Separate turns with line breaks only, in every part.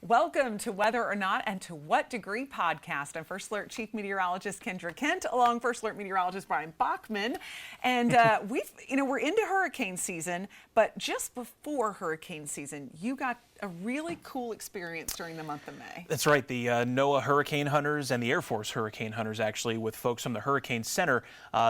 Welcome to Whether or Not and to What Degree podcast. I'm First Alert Chief Meteorologist Kendra Kent, along First Alert Meteorologist Bryan Bachman. And we're into hurricane season, but just before hurricane season, you got a really cool experience during the month of May.
That's right. The NOAA Hurricane Hunters and the Air Force Hurricane Hunters, actually, with folks from the Hurricane Center,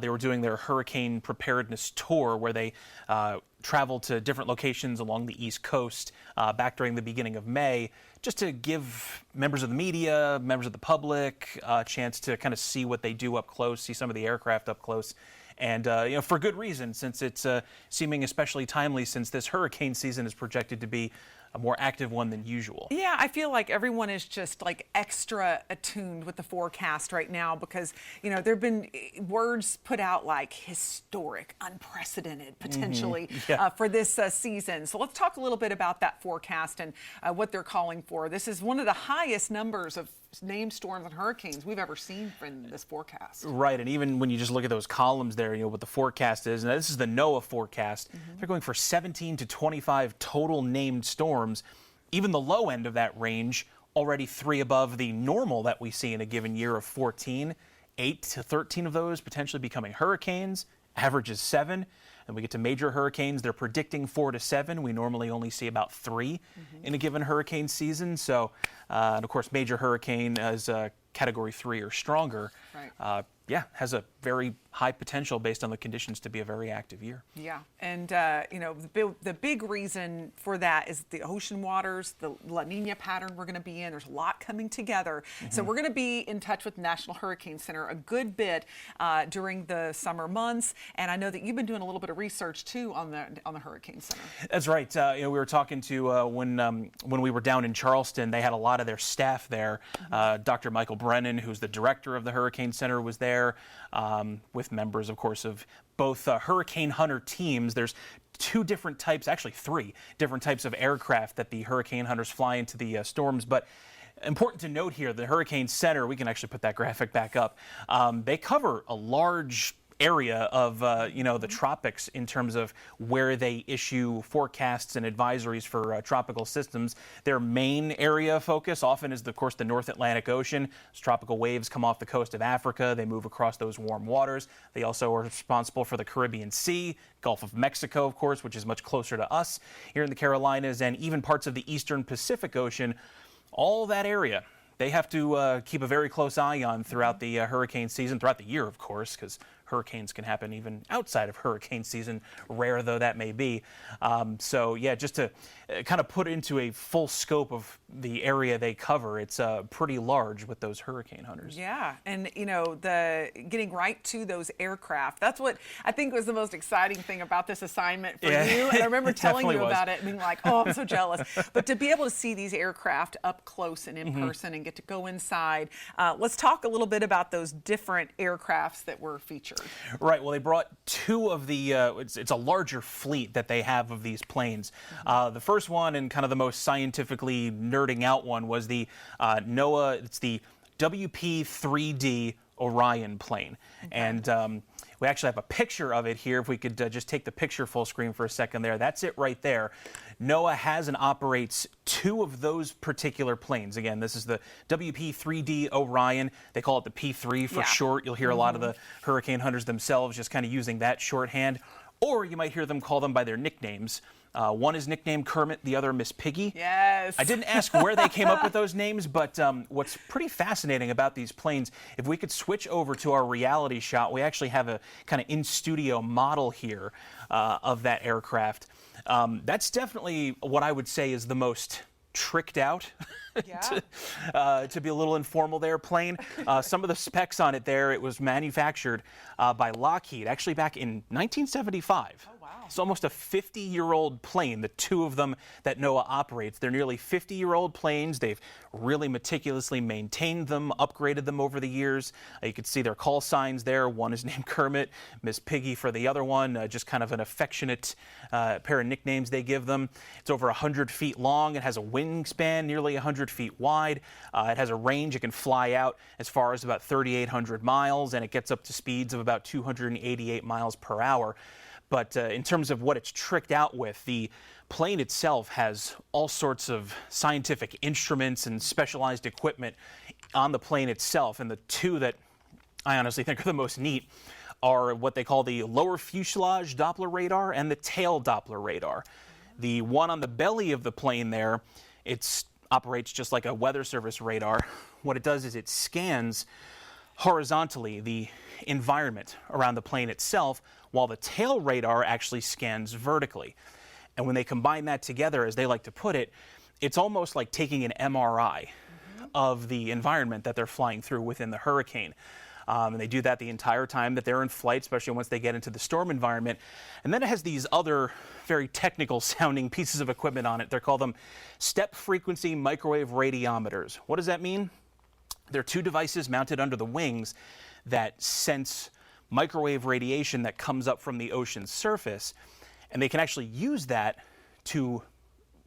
they were doing their hurricane preparedness tour where they traveled to different locations along the East Coast back during the beginning of May, just to give members of the media, members of the public a chance to kind of see what they do up close, see some of the aircraft up close. And, for good reason, since it's seeming especially timely since this hurricane season is projected to be a more active one than usual.
Yeah, I feel like everyone is just like extra attuned with the forecast right now because, there have been words put out like historic, unprecedented, potentially for this season. So let's talk a little bit about that forecast and what they're calling for. This is one of the highest numbers of named storms and hurricanes we've ever seen from this forecast.
Right, and even when you just look at those columns there, what the forecast is, and this is the NOAA forecast, they're going for 17 to 25 total named storms. Even the low end of that range, already 3 above the normal that we see in a given year of 14, 8 to 13 of those potentially becoming hurricanes, average is 7. And we get to major hurricanes, they're predicting 4 to 7. We normally only see about 3 in a given hurricane season. So, and of course, major hurricane as Category 3 or stronger, has a very high potential based on the conditions to be a very active year.
Yeah, and the big reason for that is the ocean waters, the La Nina pattern we're going to be in. There's a lot coming together. So we're going to be in touch with National Hurricane Center a good bit during the summer months. And I know that you've been doing a little bit of research too on the Hurricane Center.
That's right. We were talking to when we were down in Charleston, they had a lot of their staff there. Dr. Michael Brennan, who's the director of the Hurricane Center, was there with members, of course, of both Hurricane Hunter teams. There's 2 different types, actually 3 different types of aircraft that the Hurricane Hunters fly into the storms. But important to note here, the Hurricane Center, we can actually put that graphic back up, they cover a large area of the tropics in terms of where they issue forecasts and advisories for tropical systems. Their main area of focus often is, of course, the North Atlantic Ocean. As tropical waves come off the coast of Africa, they move across those warm waters. They also are responsible for the Caribbean Sea, Gulf of Mexico, of course, which is much closer to us here in the Carolinas, and even parts of the Eastern Pacific Ocean. All that area they have to keep a very close eye on throughout the hurricane season, throughout the year, of course, because hurricanes can happen even outside of hurricane season, rare though that may be. Just to kind of put into a full scope of the area they cover, it's pretty large with those hurricane hunters.
Yeah, and the getting right to those aircraft, that's what I think was the most exciting thing about this assignment for you. And I remember telling you about it and being like, oh, I'm so jealous. But to be able to see these aircraft up close and in person and get to go inside, let's talk a little bit about those different aircrafts that were featured.
Right. Well, they brought 2 of the, it's a larger fleet that they have of these planes. The first one, and kind of the most scientifically nerding out one, was the NOAA, it's the WP-3D Orion plane. And we actually have a picture of it here. If we could just take the picture full screen for a second there. That's it right there. NOAA has and operates 2 of those particular planes. Again, this is the WP-3D Orion. They call it the P3 for short. You'll hear a lot of the hurricane hunters themselves just kind of using that shorthand. Or you might hear them call them by their nicknames. One is nicknamed Kermit, the other Miss Piggy.
Yes.
I didn't ask where they came up with those names, but what's pretty fascinating about these planes, if we could switch over to our reality shot, we actually have a kind of in-studio model here of that aircraft. That's definitely what I would say is the most tricked out, to be a little informal there, plane. Some of the specs on it there, it was manufactured by Lockheed, actually back in 1975.
Oh, wow.
It's almost a 50-year-old plane, the 2 of them that NOAA operates. They're nearly 50-year-old planes. They've really meticulously maintained them, upgraded them over the years. You can see their call signs there. One is named Kermit, Miss Piggy for the other one, just kind of an affectionate pair of nicknames they give them. It's over 100 feet long. It has a wingspan nearly 100 feet wide. It has a range. It can fly out as far as about 3,800 miles, and it gets up to speeds of about 288 miles per hour. But in terms of what it's tricked out with, the plane itself has all sorts of scientific instruments and specialized equipment on the plane itself. And the two that I honestly think are the most neat are what they call the lower fuselage Doppler radar and the tail Doppler radar. The one on the belly of the plane there, it operates just like a weather service radar. What it does is it scans horizontally the environment around the plane itself, while the tail radar actually scans vertically. And when they combine that together, as they like to put it, it's almost like taking an MRI of the environment that they're flying through within the hurricane. And they do that the entire time that they're in flight, especially once they get into the storm environment. And then it has these other very technical sounding pieces of equipment on it. They're called them step frequency microwave radiometers. What does that mean? They're two devices mounted under the wings that sense microwave radiation that comes up from the ocean's surface. And they can actually use that to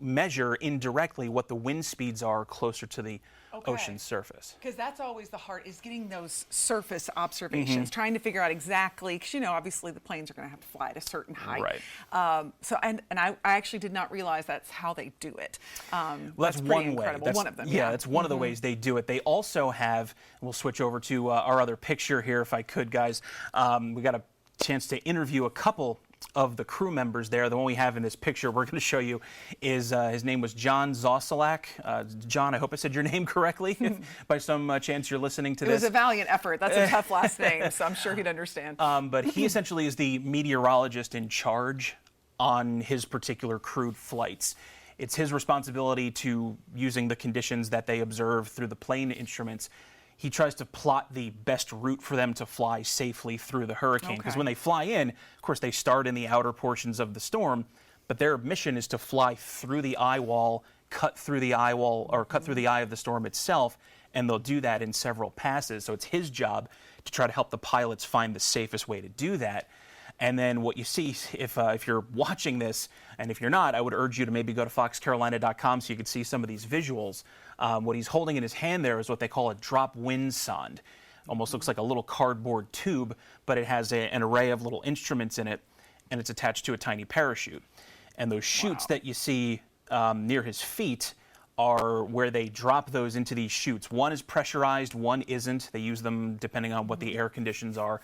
measure indirectly what the wind speeds are closer to the ocean's surface.
Because that's always the heart, is getting those surface observations, trying to figure out exactly, because obviously the planes are going to have to fly at a certain height.
Right.
I actually did not realize that's how they do it.
Well, that's one way.
Incredible.
That's,
one of them.
Yeah, that's one of the ways they do it. They also have, we'll switch over to our other picture here if I could, guys. We got a chance to interview a couple of the crew members there. The one we have in this picture we're going to show you is, his name was John Zosilak. John, I hope I said your name correctly. If by some chance you're listening to this.
It was a valiant effort. That's a tough last name, so I'm sure he'd understand.
But he essentially is the meteorologist in charge on his particular crewed flights. It's his responsibility to, using the conditions that they observe through the plane instruments, he tries to plot the best route for them to fly safely through the hurricane. Because when they fly in, of course, they start in the outer portions of the storm, but their mission is to fly through the eye wall, cut through the eye wall, or cut through the eye of the storm itself, and they'll do that in several passes. So it's his job to try to help the pilots find the safest way to do that. And then what you see, if you're watching this, and if you're not, I would urge you to maybe go to foxcarolina.com so you can see some of these visuals. What he's holding in his hand there is what they call a drop wind sonde. Almost looks like a little cardboard tube, but it has an array of little instruments in it, and it's attached to a tiny parachute. And those chutes that you see near his feet are where they drop those into these chutes. One is pressurized, one isn't. They use them depending on what the air conditions are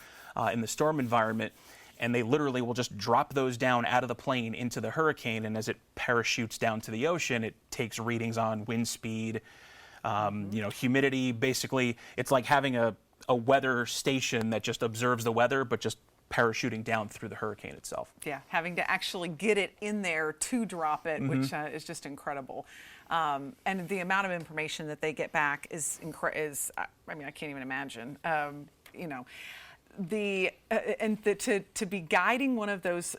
in the storm environment. And they literally will just drop those down out of the plane into the hurricane, and as it parachutes down to the ocean, it takes readings on wind speed, humidity. Basically, it's like having a weather station that just observes the weather, but just parachuting down through the hurricane itself.
Yeah, having to actually get it in there to drop it, which is just incredible. And the amount of information that they get back is I mean, I can't even imagine. To be guiding one of those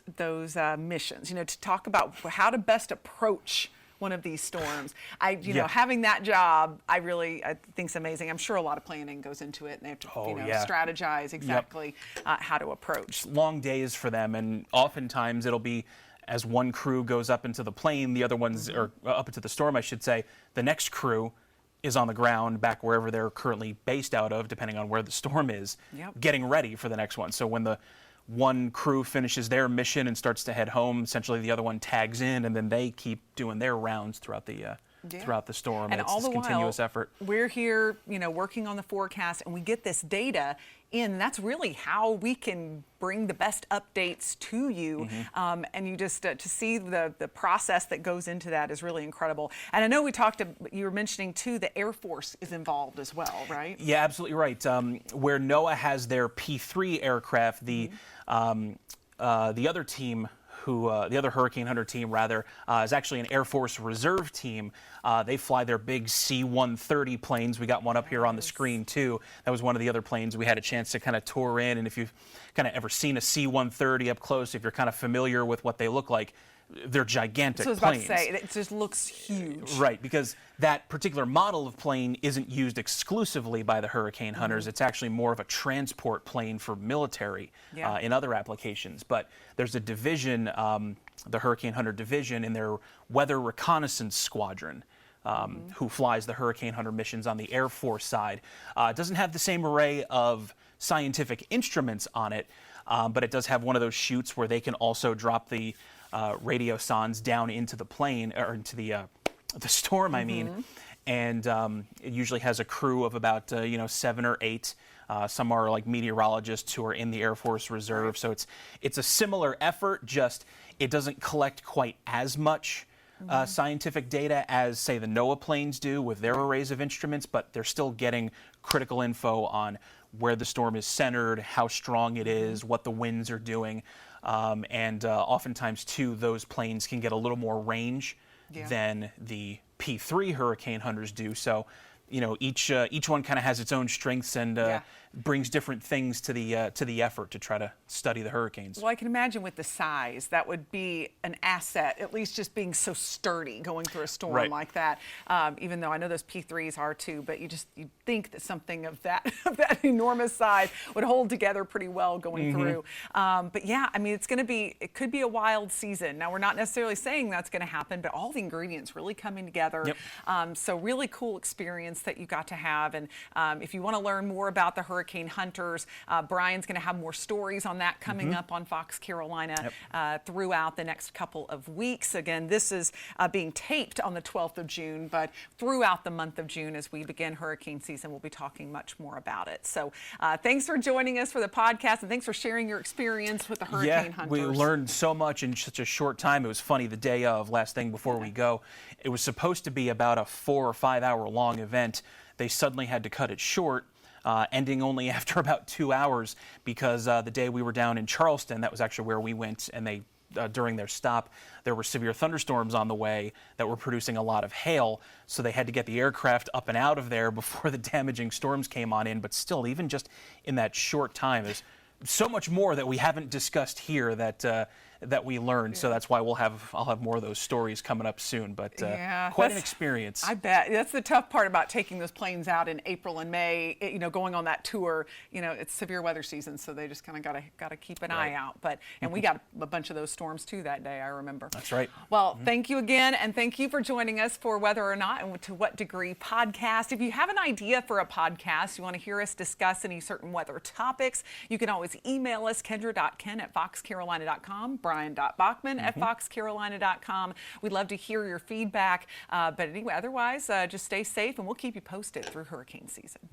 missions, to talk about how to best approach one of these storms. Having that job, I think is amazing. I'm sure a lot of planning goes into it, and they have to strategize exactly how to approach.
Long days for them, and oftentimes it'll be, as one crew goes up into the plane, the other ones or up into the storm, I should say, the next crew is on the ground back wherever they're currently based out of, depending on where the storm is, getting ready for the next one. So when the one crew finishes their mission and starts to head home, essentially the other one tags in, and then they keep doing their rounds throughout the storm.
And
it's
all the
continuous
while,
effort.
We're here, working on the forecast, and we get this data in. That's really how we can bring the best updates to you. And you just to see the process that goes into that is really incredible. And I know you were mentioning too, the Air Force is involved as well, right?
Yeah, absolutely right. Where NOAA has their P3 aircraft, the other team, the other Hurricane Hunter team, is actually an Air Force Reserve team. They fly their big C-130 planes. We got one up here on the screen, too. That was one of the other planes we had a chance to kind of tour in. And if you've kind of ever seen a C-130 up close, if you're kind of familiar with what they look like, they're gigantic planes.
So I was about to say, it just looks huge.
Right, because that particular model of plane isn't used exclusively by the Hurricane Hunters. It's actually more of a transport plane for military in other applications. But there's a division, the Hurricane Hunter division, in their Weather Reconnaissance Squadron, who flies the Hurricane Hunter missions on the Air Force side. It doesn't have the same array of scientific instruments on it, but it does have one of those chutes where they can also drop the radiosondes down into the plane, or into the storm, I mean. And it usually has a crew of about 7 or 8. Some are like meteorologists who are in the Air Force Reserve. So it's a similar effort, just it doesn't collect quite as much scientific data as, say, the NOAA planes do with their arrays of instruments, but they're still getting critical info on where the storm is centered, how strong it is, what the winds are doing. And oftentimes, too, those planes can get a little more range than the P3 Hurricane Hunters do. So, each one kind of has its own strengths and brings different things to the effort to try to study the hurricanes.
Well, I can imagine with the size, that would be an asset, at least just being so sturdy going through a storm like that. Even though I know those P3s are too, but you think that something of that enormous size would hold together pretty well going through. But yeah, I mean, it could be a wild season. Now, we're not necessarily saying that's going to happen, but all the ingredients really coming together. So really cool experience that you got to have. And if you want to learn more about the Hurricane Hunters, Bryan's going to have more stories on that coming up on Fox Carolina throughout the next couple of weeks. Again, this is being taped on the 12th of June, but throughout the month of June, as we begin hurricane season, we'll be talking much more about it. So thanks for joining us for the podcast, and thanks for sharing your experience with the Hurricane Hunters.
We learned so much in such a short time. It was funny, the day of, last thing before we go, it was supposed to be about a 4 or 5 hour long event. They suddenly had to cut it short, ending only after about 2 hours, because the day we were down in Charleston, that was actually where we went, and they during their stop, there were severe thunderstorms on the way that were producing a lot of hail, so they had to get the aircraft up and out of there before the damaging storms came on in. But still, even just in that short time, there's so much more that we haven't discussed here that we learned. So that's why I'll have more of those stories coming up soon. But quite an experience.
I bet. That's the tough part about taking those planes out in April and May, going on that tour. It's severe weather season, so they just kind of got to keep an eye out. And we got a bunch of those storms too that day, I remember.
That's right.
Well, thank you again, and thank you for joining us for Whether or Not and To What Degree podcast. If you have an idea for a podcast, you want to hear us discuss any certain weather topics, you can always email us, kendra.kent@foxcarolina.com, Bryan.Bachman at foxcarolina.com. We'd love to hear your feedback. But anyway, otherwise, just stay safe, and we'll keep you posted through hurricane season.